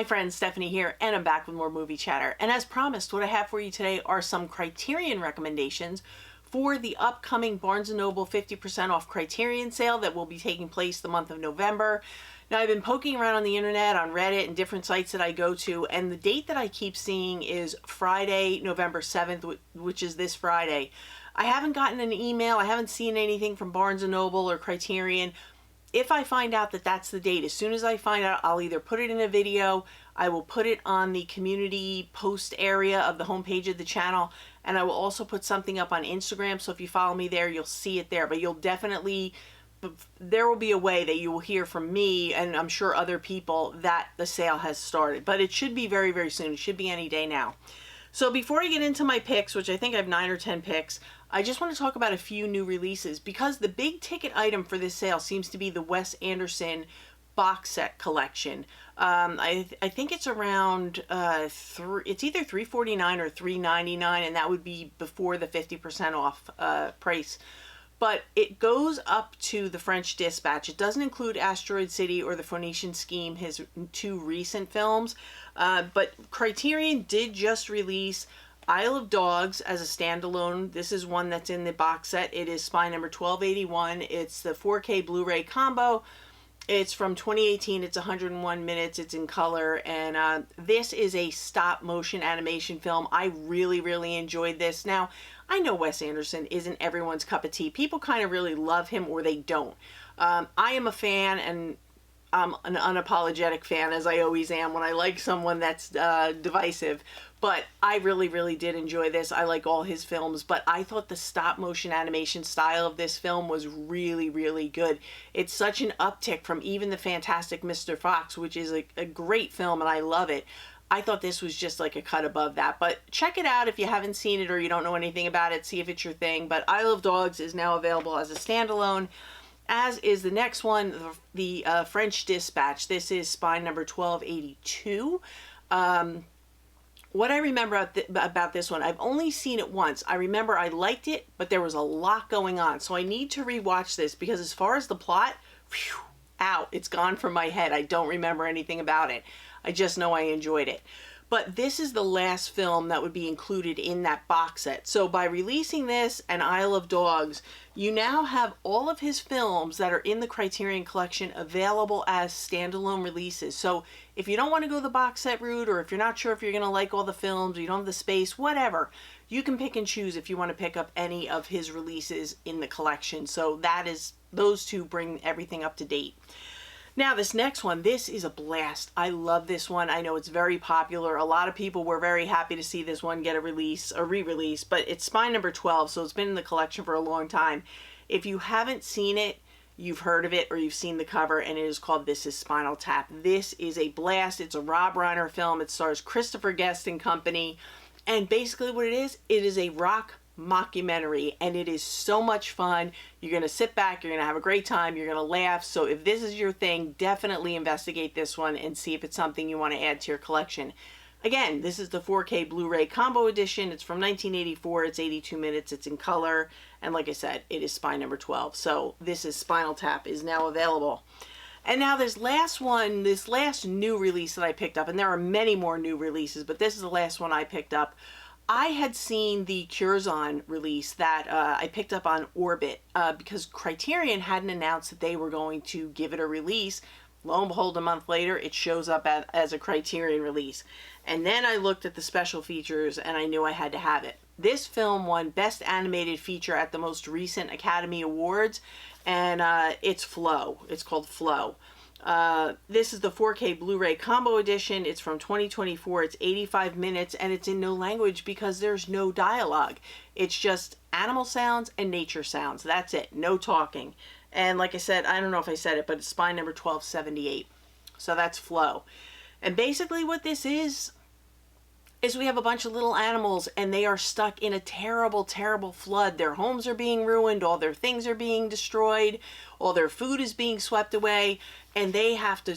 Hi friends, Stephanie here, and I'm back with more movie chatter. And as promised, what I have for you today are some Criterion recommendations for the upcoming Barnes & Noble 50% off Criterion sale that will be taking place the month of November. Now, I've been poking around on the internet, on Reddit, and different sites that I go to, and the date that I keep seeing is Friday, November 7th, which is this Friday. I haven't gotten an email, I haven't seen anything from Barnes & Noble or Criterion. If I find out that that's the date, as soon as I find out, I'll either put it in a video, I will put it on the community post area of the homepage of the channel, and I will also put something up on Instagram, so if you follow me there, you'll see it there. But you'll definitely, there will be a way that you will hear from me, and I'm sure other people, that the sale has started. But it should be very, very soon. It should be any day now. So before I get into my picks, which I think I have 9 or 10 picks, I just want to talk about a few new releases because the big ticket item for this sale seems to be the Wes Anderson box set collection. I think it's around it's either $349 or $399, and that would be before the 50% off price. But it goes up to The French Dispatch. It doesn't include Asteroid City or The Phoenician Scheme, his 2 recent films. But Criterion did just release Isle of Dogs as a standalone. This is one that's in the box set. It is spine number 1281. It's the 4K Blu-ray combo. It's from 2018. It's 101 minutes. It's in color. And this is a stop motion animation film. I really, really enjoyed this. Now, I know Wes Anderson isn't everyone's cup of tea. People kind of really love him or they don't. I am a fan, and I'm an unapologetic fan, as I always am when I like someone that's divisive. But I really, really did enjoy this. I like all his films, but I thought the stop motion animation style of this film was really, really good. It's such an uptick from even the Fantastic Mr. Fox, which is a great film, and I love it. I thought this was just like a cut above that. But check it out if you haven't seen it or you don't know anything about it. See if it's your thing. But Isle of Dogs is now available as a standalone, as is the next one, the French Dispatch. This is spine number 1282. What I remember about this one, I've only seen it once. I remember I liked it, but there was a lot going on. So I need to rewatch this because as far as the plot, whew, out, it's gone from my head. I don't remember anything about it. I just know I enjoyed it. But this is the last film that would be included in that box set. So by releasing this and Isle of Dogs, you now have all of his films that are in the Criterion collection available as standalone releases. So if you don't want to go the box set route, or if you're not sure if you're going to like all the films, or you don't have the space, whatever, you can pick and choose if you want to pick up any of his releases in the collection. So that is, those two bring everything up to date. Now, this next one, this is a blast. I love this one. I know it's very popular. A lot of people were very happy to see this one get a re-release, but it's spine number 12, so it's been in the collection for a long time. If you haven't seen it, you've heard of it, or you've seen the cover, and it is called This is Spinal Tap. This is a blast. It's a Rob Reiner film. It stars Christopher Guest and company, and basically what it is a rock mockumentary, and it is so much fun. You're going to sit back, you're going to have a great time, you're going to laugh. So if this is your thing, definitely investigate this one and see if it's something you want to add to your collection. Again, this is the 4K Blu-ray combo edition. It's from 1984. It's 82 minutes. It's in color, and like I said, it is spine number 12. So This is Spinal Tap is now available. And now this last new release that I picked up, and there are many more new releases, but this is the last one I picked up. I had seen the Curzon release that I picked up on Orbit because Criterion hadn't announced that they were going to give it a release. Lo and behold, a month later, it shows up as a Criterion release. And then I looked at the special features and I knew I had to have it. This film won Best Animated Feature at the most recent Academy Awards, and it's Flow. It's called Flow. This is the 4K Blu-ray combo edition. It's from 2024. It's 85 minutes, and it's in no language because there's no dialogue. It's just animal sounds and nature sounds. That's it. No talking. And like I said, I don't know if I said it, but it's spine number 1278. So that's Flow. And basically what this is we have a bunch of little animals, and they are stuck in a terrible, terrible flood. Their homes are being ruined, all their things are being destroyed, all their food is being swept away, and they have to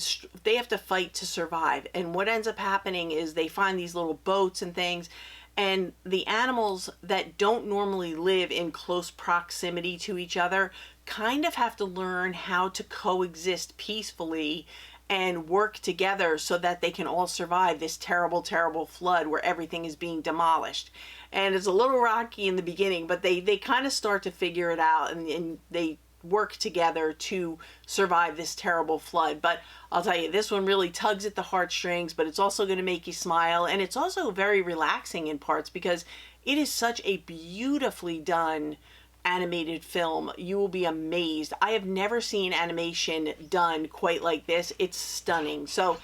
fight to survive. And what ends up happening is they find these little boats and things, and the animals that don't normally live in close proximity to each other kind of have to learn how to coexist peacefully and work together so that they can all survive this terrible, terrible flood where everything is being demolished. And it's a little rocky in the beginning, but they kind of start to figure it out, and they work together to survive this terrible flood. But I'll tell you, this one really tugs at the heartstrings, but it's also going to make you smile, and it's also very relaxing in parts because it is such a beautifully done animated film. You will be amazed. I have never seen animation done quite like this. It's stunning. So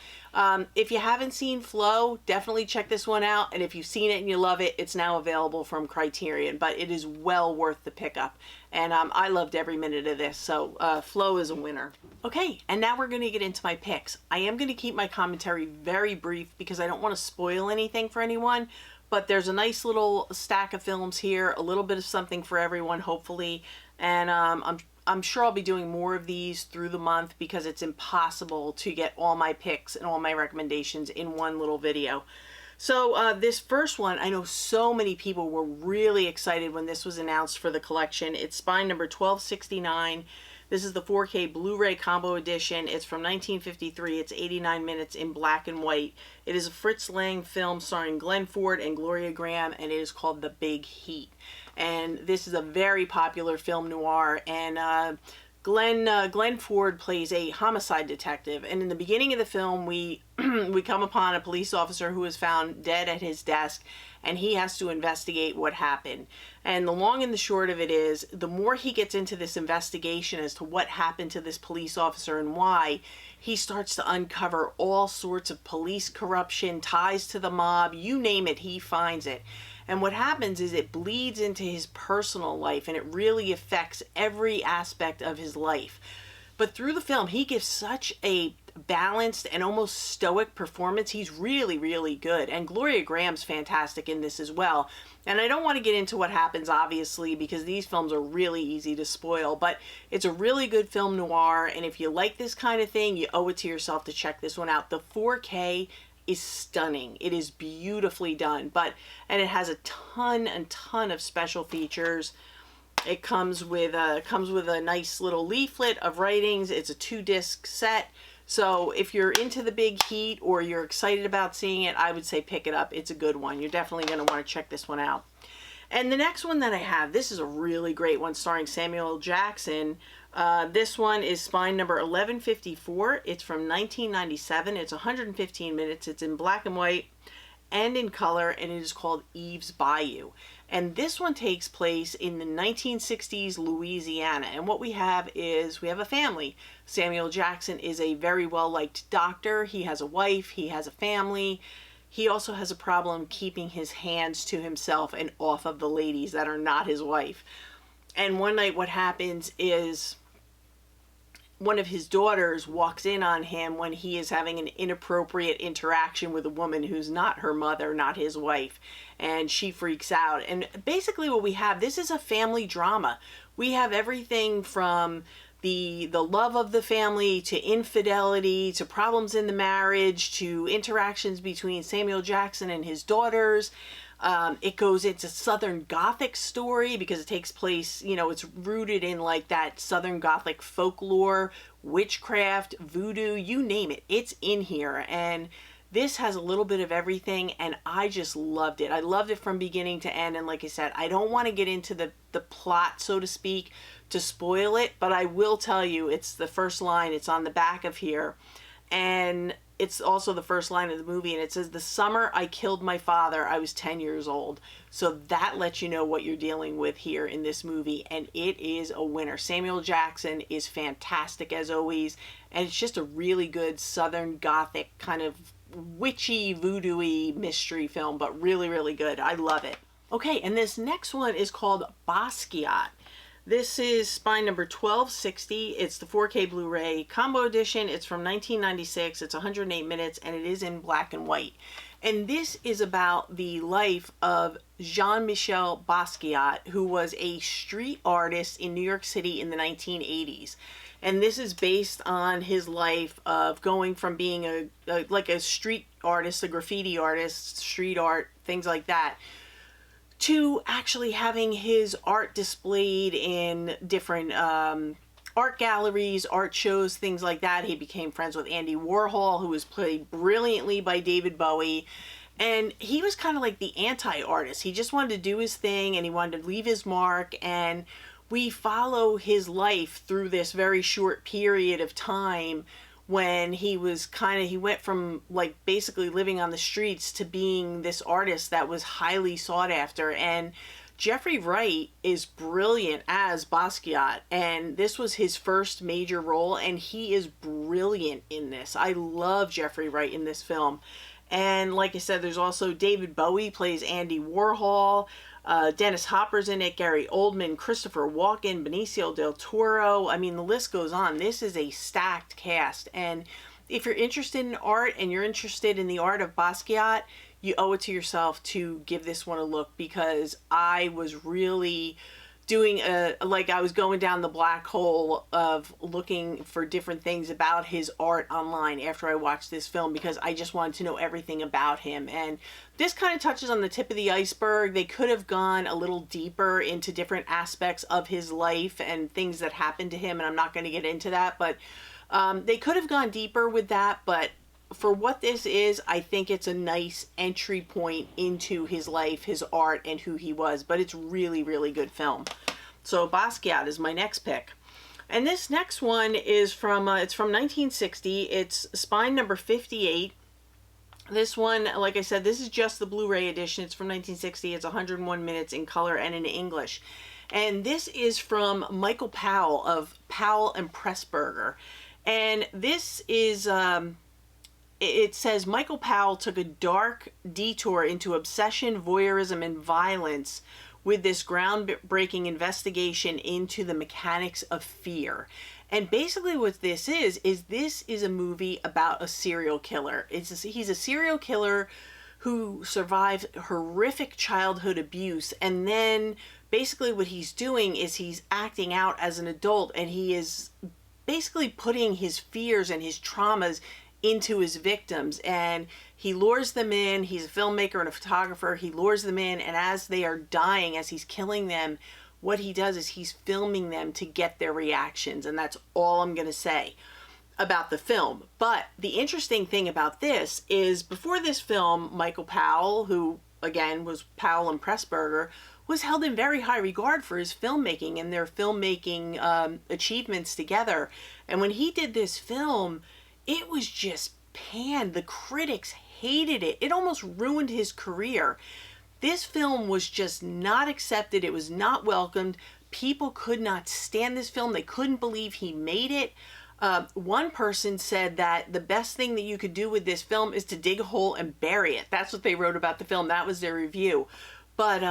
if you haven't seen Flow, definitely check this one out. And if you've seen it and you love it, it's now available from Criterion, but it is well worth the pickup. And I loved every minute of this. So Flow is a winner. Okay, and now we're going to get into my picks. I am going to keep my commentary very brief because I don't want to spoil anything for anyone. But there's a nice little stack of films here, a little bit of something for everyone, hopefully. And I'm sure I'll be doing more of these through the month because it's impossible to get all my picks and all my recommendations in one little video. So this first one, I know so many people were really excited when this was announced for the collection. It's Spine number 1269. This is the 4K Blu-ray Combo Edition. It's from 1953. It's 89 minutes in black and white. It is a Fritz Lang film starring Glenn Ford and Gloria Graham, and it is called The Big Heat. And this is a very popular film noir, and Glenn Ford plays a homicide detective. And in the beginning of the film, we come upon a police officer who is found dead at his desk, and he has to investigate what happened. And the long and the short of it is, the more he gets into this investigation as to what happened to this police officer and why, he starts to uncover all sorts of police corruption, ties to the mob, you name it, he finds it. And what happens is it bleeds into his personal life, and it really affects every aspect of his life. But through the film, he gives such a balanced and almost stoic performance. He's really, really good. And Gloria Graham's fantastic in this as well. And I don't want to get into what happens, obviously, because these films are really easy to spoil. But it's a really good film noir. And if you like this kind of thing, you owe it to yourself to check this one out. The 4K is stunning. It is beautifully done. And it has a ton of special features. It comes with a nice little leaflet of writings. It's a 2-disc set. So if you're into The Big Heat or you're excited about seeing it, I would say pick it up. It's a good one. You're definitely going to want to check this one out. And the next one that I have, this is a really great one starring Samuel Jackson. This one is Spine number 1154. It's from 1997. It's 115 minutes. It's in black and white and in color, and it is called Eve's Bayou. And this one takes place in the 1960s Louisiana. And what we have is, we have a family. Samuel Jackson is a very well-liked doctor. He has a wife. He has a family. He also has a problem keeping his hands to himself and off of the ladies that are not his wife. And one night what happens is, one of his daughters walks in on him when he is having an inappropriate interaction with a woman who's not her mother, not his wife, and she freaks out. And basically what we have, this is a family drama. We have everything from the love of the family to infidelity to problems in the marriage to interactions between Samuel Jackson and his daughters. It goes into Southern Gothic story because it takes place, you know, it's rooted in like that Southern Gothic folklore, witchcraft, voodoo, you name it. It's in here. And this has a little bit of everything, and I just loved it. I loved it from beginning to end. And like I said, I don't want to get into the plot, so to speak, to spoil it, but I will tell you, it's the first line. It's on the back of here. And it's also the first line of the movie, and it says, "The summer I killed my father, I was 10 years old." So that lets you know what you're dealing with here in this movie, and it is a winner. Samuel Jackson is fantastic as always, and it's just a really good Southern Gothic kind of witchy, voodoo-y mystery film, but really, really good. I love it. Okay, and this next one is called Basquiat. This is Spine number 1260. It's the 4K Blu-ray Combo Edition. It's from 1996. It's 108 minutes, and it is in black and white. And this is about the life of Jean-Michel Basquiat, who was a street artist in New York City in the 1980s. And this is based on his life of going from being a street artist, a graffiti artist, street art, things like that, to actually having his art displayed in different art art galleries, art shows, things like that. He became friends with Andy Warhol, who was played brilliantly by David Bowie. And he was kind of like the anti-artist. He just wanted to do his thing and he wanted to leave his mark. And we follow his life through this very short period of time when he was he went from like basically living on the streets to being this artist that was highly sought after. And Jeffrey Wright is brilliant as Basquiat, and this was his first major role, and he is brilliant in this. I love Jeffrey Wright in this film. And like I said, there's also David Bowie plays Andy Warhol, Dennis Hopper's in it, Gary Oldman, Christopher Walken, Benicio del Toro. I mean, the list goes on. This is a stacked cast. And if you're interested in art and you're interested in the art of Basquiat, you owe it to yourself to give this one a look, because I was really doing I was going down the black hole of looking for different things about his art online after I watched this film, because I just wanted to know everything about him. And this kind of touches on the tip of the iceberg. They could have gone a little deeper into different aspects of his life and things that happened to him, and I'm not going to get into that, but they could have gone deeper with that. But for what this is, I think it's a nice entry point into his life, his art, and who he was. But it's really, really good film. So Basquiat is my next pick. And this next one is from, it's from 1960. It's Spine number 58. This one, like I said, this is just the Blu-ray edition. It's from 1960. It's 101 minutes in color and in English. And this is from Michael Powell of Powell and Pressburger. And this is... it says Michael Powell took a dark detour into obsession, voyeurism, and violence with this groundbreaking investigation into the mechanics of fear. And basically what this is this is a movie about a serial killer. He's a serial killer who survives horrific childhood abuse, and then basically what he's doing is he's acting out as an adult, and he is basically putting his fears and his traumas into his victims, and he lures them in. He's a filmmaker and a photographer. He lures them in, and as they are dying, as he's killing them, what he does is he's filming them to get their reactions. And that's all I'm going to say about the film. But the interesting thing about this is, before this film, Michael Powell, who again was Powell and Pressburger, was held in very high regard for his filmmaking and their filmmaking achievements together. And when he did this film, it was just panned. The critics hated it. It almost ruined his career. This film was just not accepted. It was not welcomed. People could not stand this film. They couldn't believe he made it. One person said that the best thing that you could do with this film is to dig a hole and bury it. That's what they wrote about the film. That was their review. But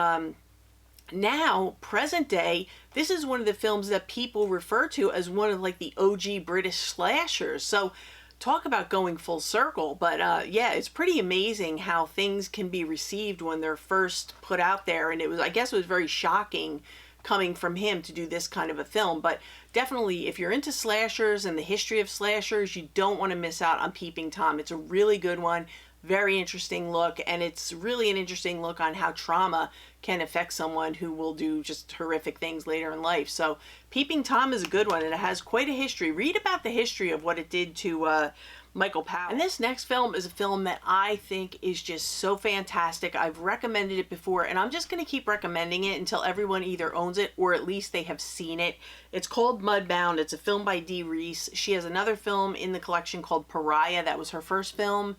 now, present day, this is one of the films that people refer to as one of like the OG British slashers. So talk about going full circle. But yeah, it's pretty amazing how things can be received when they're first put out there. And it was, I guess it was very shocking coming from him to do this kind of a film. But definitely, if you're into slashers and the history of slashers, you don't want to miss out on Peeping Tom. It's a really good one. Very interesting look, and it's really an interesting look on how trauma can affect someone who will do just horrific things later in life. So Peeping Tom is a good one, and it has quite a history. Read about the history of what it did to Michael Powell. And this next film is a film that I think is just so fantastic. I've recommended it before, and I'm just going to keep recommending it until everyone either owns it or at least they have seen it. It's called Mudbound. It's a film by Dee Reese. She has another film in the collection called Pariah. That was her first film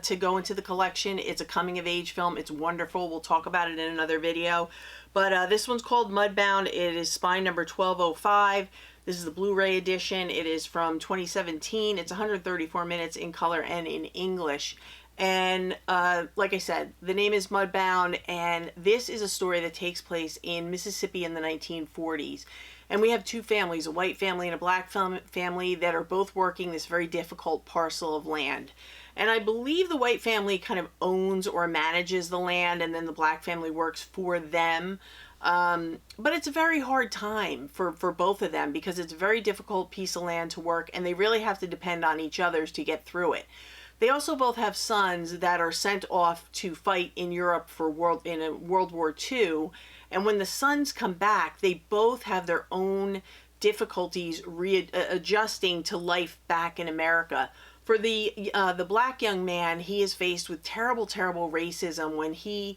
to go into the collection. It's a coming of age film. It's wonderful. We'll talk about it in another video. But this one's called Mudbound. It is spine number 1205. This is the Blu-ray edition. It is from 2017. It's 134 minutes in color and in English. And like I said, the name is Mudbound, and this is a story that takes place in Mississippi in the 1940s. And we have two families, a white family and a black family, that are both working this very difficult parcel of land. And I believe the white family kind of owns or manages the land, and then the black family works for them. But it's a very hard time for both of them, because it's a very difficult piece of land to work, and they really have to depend on each other to get through it. They also both have sons that are sent off to fight in Europe for World War II. And when the sons come back, they both have their own difficulties adjusting to life back in America. For the black young man, he is faced with terrible, terrible racism when he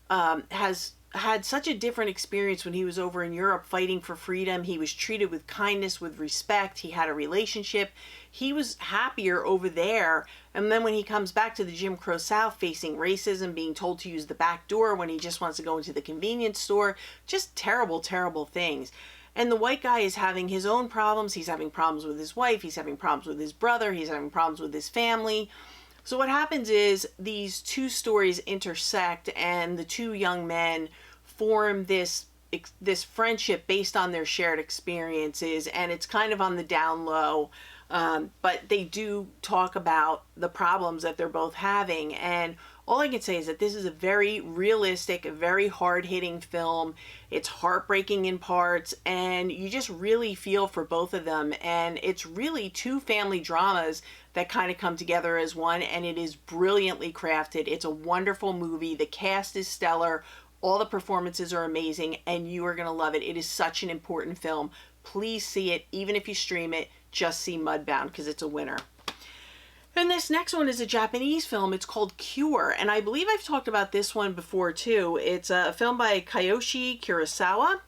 has had such a different experience when he was over in Europe fighting for freedom. He was treated with kindness, with respect. He had a relationship. He was happier over there. And then when he comes back to the Jim Crow South, facing racism, being told to use the back door when he just wants to go into the convenience store, just terrible, terrible things. And the white guy is having his own problems. He's having problems with his wife. He's having problems with his brother. He's having problems with his family. So what happens is these two stories intersect, and the two young men form this friendship based on their shared experiences, and it's kind of on the down low, but they do talk about the problems that they're both having. And all I can say is that this is a very realistic, very hard-hitting film. It's heartbreaking in parts, and you just really feel for both of them. And it's really two family dramas that kind of come together as one, and it is brilliantly crafted. It's a wonderful movie. The cast is stellar. All the performances are amazing, and you are going to love it. It is such an important film. Please see it. Even if you stream it, just see Mudbound, because it's a winner. And this next one is a Japanese film. It's called Cure, and I believe I've talked about this one before too. It's a film by Kiyoshi Kurosawa.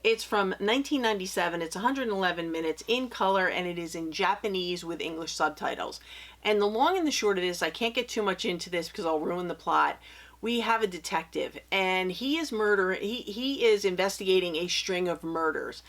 It's from 1997. It's 111 minutes in color, and it is in Japanese with English subtitles. And the long and the short of this, I can't get too much into this because I'll ruin the plot. We have a detective, and he is investigating a string of murders.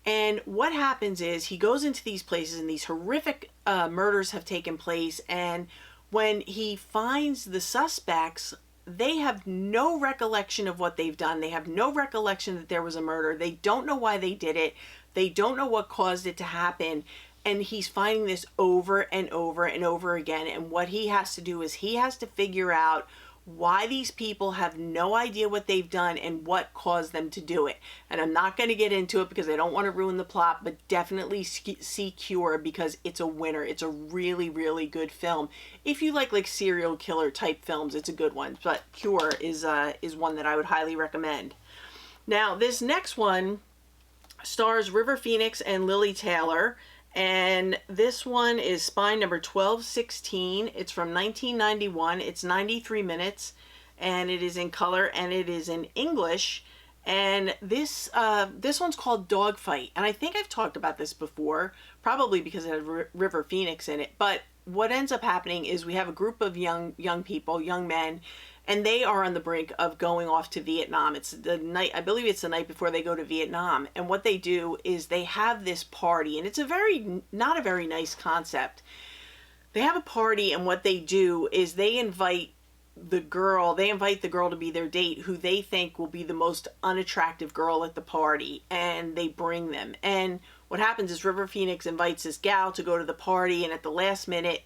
And what happens is he goes into these places, and these horrific murders have taken place. And when he finds the suspects, they have no recollection of what they've done. They have no recollection that there was a murder. They don't know why they did it. They don't know what caused it to happen. And he's finding this over and over and over again. And what he has to do is he has to figure out why these people have no idea what they've done and what caused them to do it. And I'm not going to get into it because I don't want to ruin the plot, but definitely see Cure because it's a winner. It's a really, really good film. If you like serial killer type films, it's a good one. But Cure is one that I would highly recommend. Now, this next one stars River Phoenix and Lily Taylor. And this one is Spine number 1216. It's from 1991. It's 93 minutes, and it is in color, and it is in English. And this one's called Dogfight. And I think I've talked about this before, probably because it had River Phoenix in it. But what ends up happening is we have a group of young people, young men, and they are on the brink of going off to Vietnam. It's the night, I believe it's the night before they go to Vietnam. And what they do is they have this party, and it's not a very nice concept. They have a party, and what they do is they invite the girl to be their date, who they think will be the most unattractive girl at the party, and they bring them. And what happens is River Phoenix invites this gal to go to the party, and at the last minute,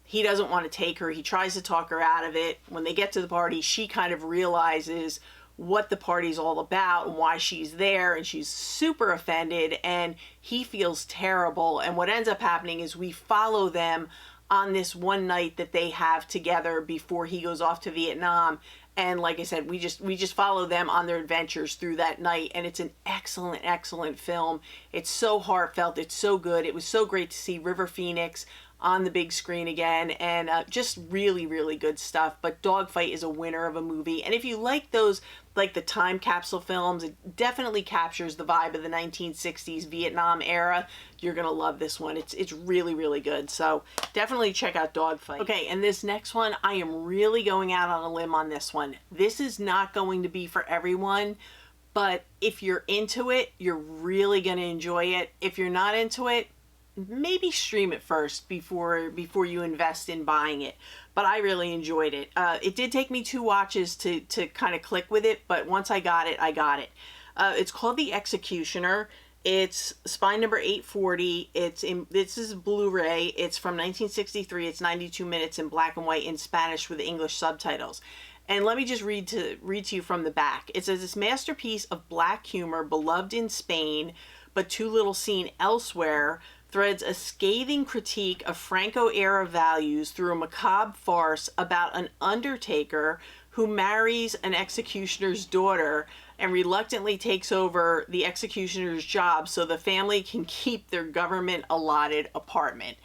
he doesn't want to take her. He tries to talk her out of it. When they get to the party, she kind of realizes what the party's all about and why she's there, and she's super offended, and he feels terrible. And what ends up happening is we follow them on this one night that they have together before he goes off to Vietnam. And like I said, we just follow them on their adventures through that night, and it's an excellent, excellent film. It's so heartfelt. It's so good. It was so great to see River Phoenix on the big screen again, and just really, really good stuff. But Dogfight is a winner of a movie, and if you like those, like the time capsule films, it definitely captures the vibe of the 1960s Vietnam era. You're gonna love this one. It's really, really good, so definitely check out Dogfight. Okay, and this next one, I am really going out on a limb on this one. This is not going to be for everyone, but if you're into it, you're really gonna enjoy it. If you're not into it, maybe stream it first before you invest in buying it. But I really enjoyed it. It did take me 2 watches to kind of click with it, but once I got it, I got it. It's called The Executioner. It's Spine number 840. This is Blu-ray. It's from 1963. It's 92 minutes in black and white in Spanish with English subtitles. And let me just read to you from the back. It says, "This masterpiece of black humor, beloved in Spain, but too little seen elsewhere, threads a scathing critique of Franco-era values through a macabre farce about an undertaker who marries an executioner's daughter and reluctantly takes over the executioner's job so the family can keep their government allotted apartment.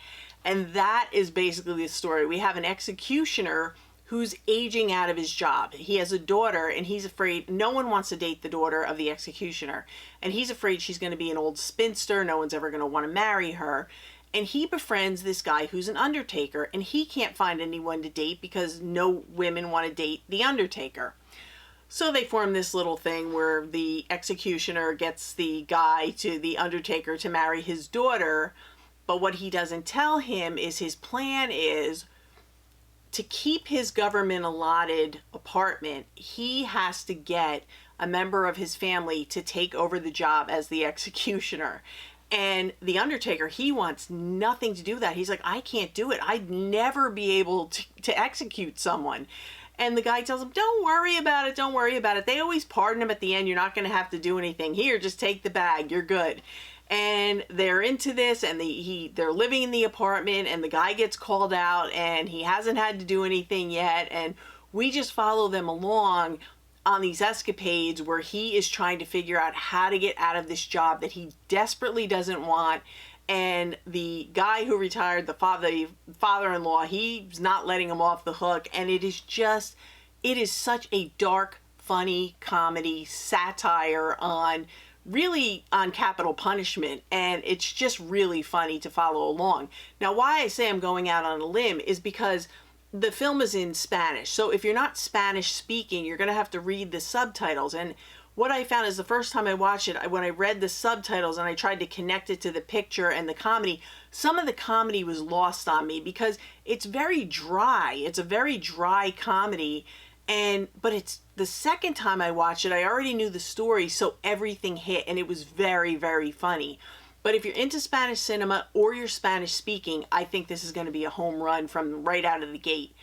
And that is basically the story. We have an executioner who's aging out of his job. He has a daughter, and he's afraid, no one wants to date the daughter of the executioner. And he's afraid she's going to be an old spinster. No one's ever going to want to marry her. And he befriends this guy who's an undertaker, and he can't find anyone to date because no women want to date the undertaker. So they form this little thing where the executioner gets the guy to the undertaker to marry his daughter. But what he doesn't tell him is his plan is to keep his government allotted apartment, he has to get a member of his family to take over the job as the executioner. And the undertaker, he wants nothing to do with that. He's like, I can't do it. I'd never be able to execute someone. And the guy tells him, don't worry about it. Don't worry about it. They always pardon him at the end. You're not going to have to do anything. Here, just take the bag. You're good. And they're into this, and they're living in the apartment, and the guy gets called out, and he hasn't had to do anything yet. And we just follow them along on these escapades where he is trying to figure out how to get out of this job that he desperately doesn't want. And the guy who retired, the father-in-law, he's not letting him off the hook. And it is such a dark, funny comedy satire on capital punishment, and it's just really funny to follow along. Now, why I say I'm going out on a limb is because the film is in Spanish. So if you're not Spanish speaking, you're going to have to read the subtitles. And what I found is the first time I watched it, when I read the subtitles and I tried to connect it to the picture and the comedy, some of the comedy was lost on me because it's very dry. It's a very dry comedy. But it's the second time I watched it, I already knew the story, so everything hit, and it was very, very funny. But if you're into Spanish cinema or you're Spanish speaking, I think this is going to be a home run from right out of the gate.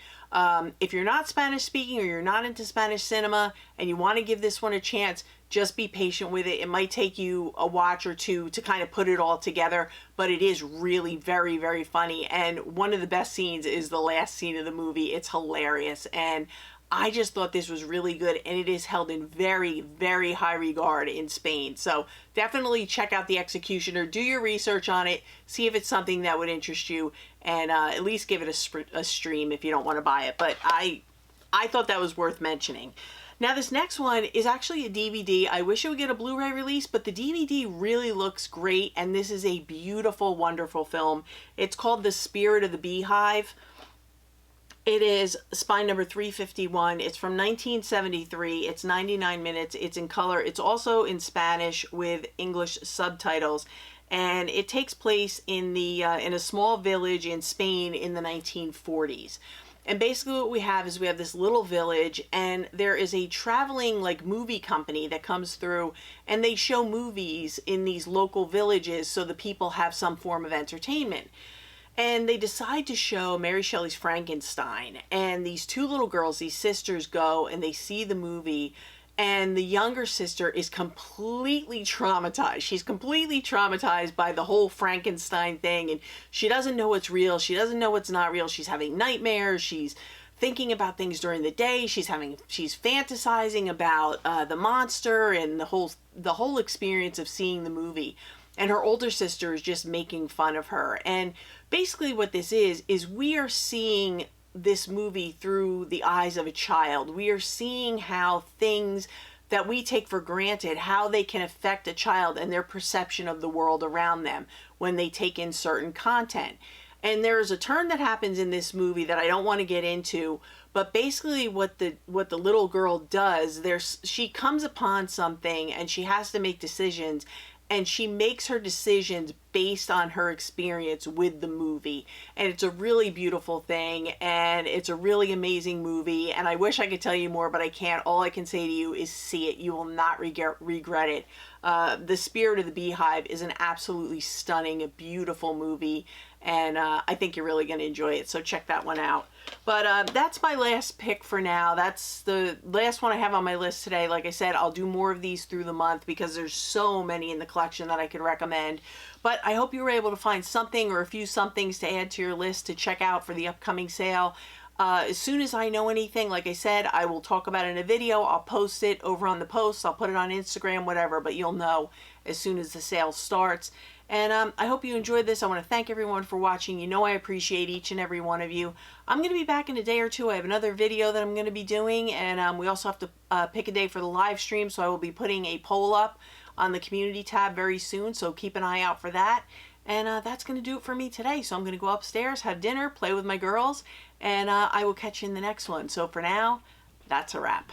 If you're not Spanish speaking or you're not into Spanish cinema and you want to give this one a chance, just be patient with it. It might take you a watch or two to kind of put it all together, but it is really very, very funny. And one of the best scenes is the last scene of the movie. It's hilarious. And I just thought this was really good, and it is held in very, very high regard in Spain. So definitely check out The Executioner. Do your research on it. See if it's something that would interest you, and at least give it a stream if you don't want to buy it. But I thought that was worth mentioning. Now, this next one is actually a DVD. I wish it would get a Blu-ray release, but the DVD really looks great, and this is a beautiful, wonderful film. It's called The Spirit of the Beehive. It is spine number 351. It's from 1973. It's 99 minutes. It's in color. It's also in Spanish with English subtitles. And it takes place in a small village in Spain in the 1940s. And basically what we have is we have this little village, and there is a traveling movie company that comes through, and they show movies in these local villages so the people have some form of entertainment. And they decide to show Mary Shelley's Frankenstein. And these two little girls, these sisters, go and they see the movie. And the younger sister is completely traumatized. She's completely traumatized by the whole Frankenstein thing. And she doesn't know what's real. She doesn't know what's not real. She's having nightmares. She's thinking about things during the day. She's fantasizing about the monster and the whole experience of seeing the movie. And her older sister is just making fun of her. And basically what this is we are seeing this movie through the eyes of a child. We are seeing how things that we take for granted, how they can affect a child and their perception of the world around them when they take in certain content. And there is a turn that happens in this movie that I don't want to get into, but basically what the little girl does, she comes upon something and she has to make decisions. And she makes her decisions based on her experience with the movie. And it's a really beautiful thing. And it's a really amazing movie. And I wish I could tell you more, but I can't. All I can say to you is see it. You will not regret it. The Spirit of the Beehive is an absolutely stunning, beautiful movie. And I think you're really going to enjoy it. So check that one out. But that's my last pick for now. That's the last one I have on my list today. Like I said, I'll do more of these through the month because there's so many in the collection that I could recommend. But I hope you were able to find something or a few somethings to add to your list to check out for the upcoming sale. As soon as I know anything, like I said, I will talk about it in a video. I'll post it over on the posts. I'll put it on Instagram, whatever, but you'll know as soon as the sale starts. And I hope you enjoyed this. I want to thank everyone for watching. You know I appreciate each and every one of you. I'm going to be back in a day or two. I have another video that I'm going to be doing, and we also have to pick a day for the live stream, so I will be putting a poll up on the community tab very soon, so keep an eye out for that. And that's going to do it for me today. So I'm going to go upstairs, have dinner, play with my girls, and I will catch you in the next one. So for now, that's a wrap.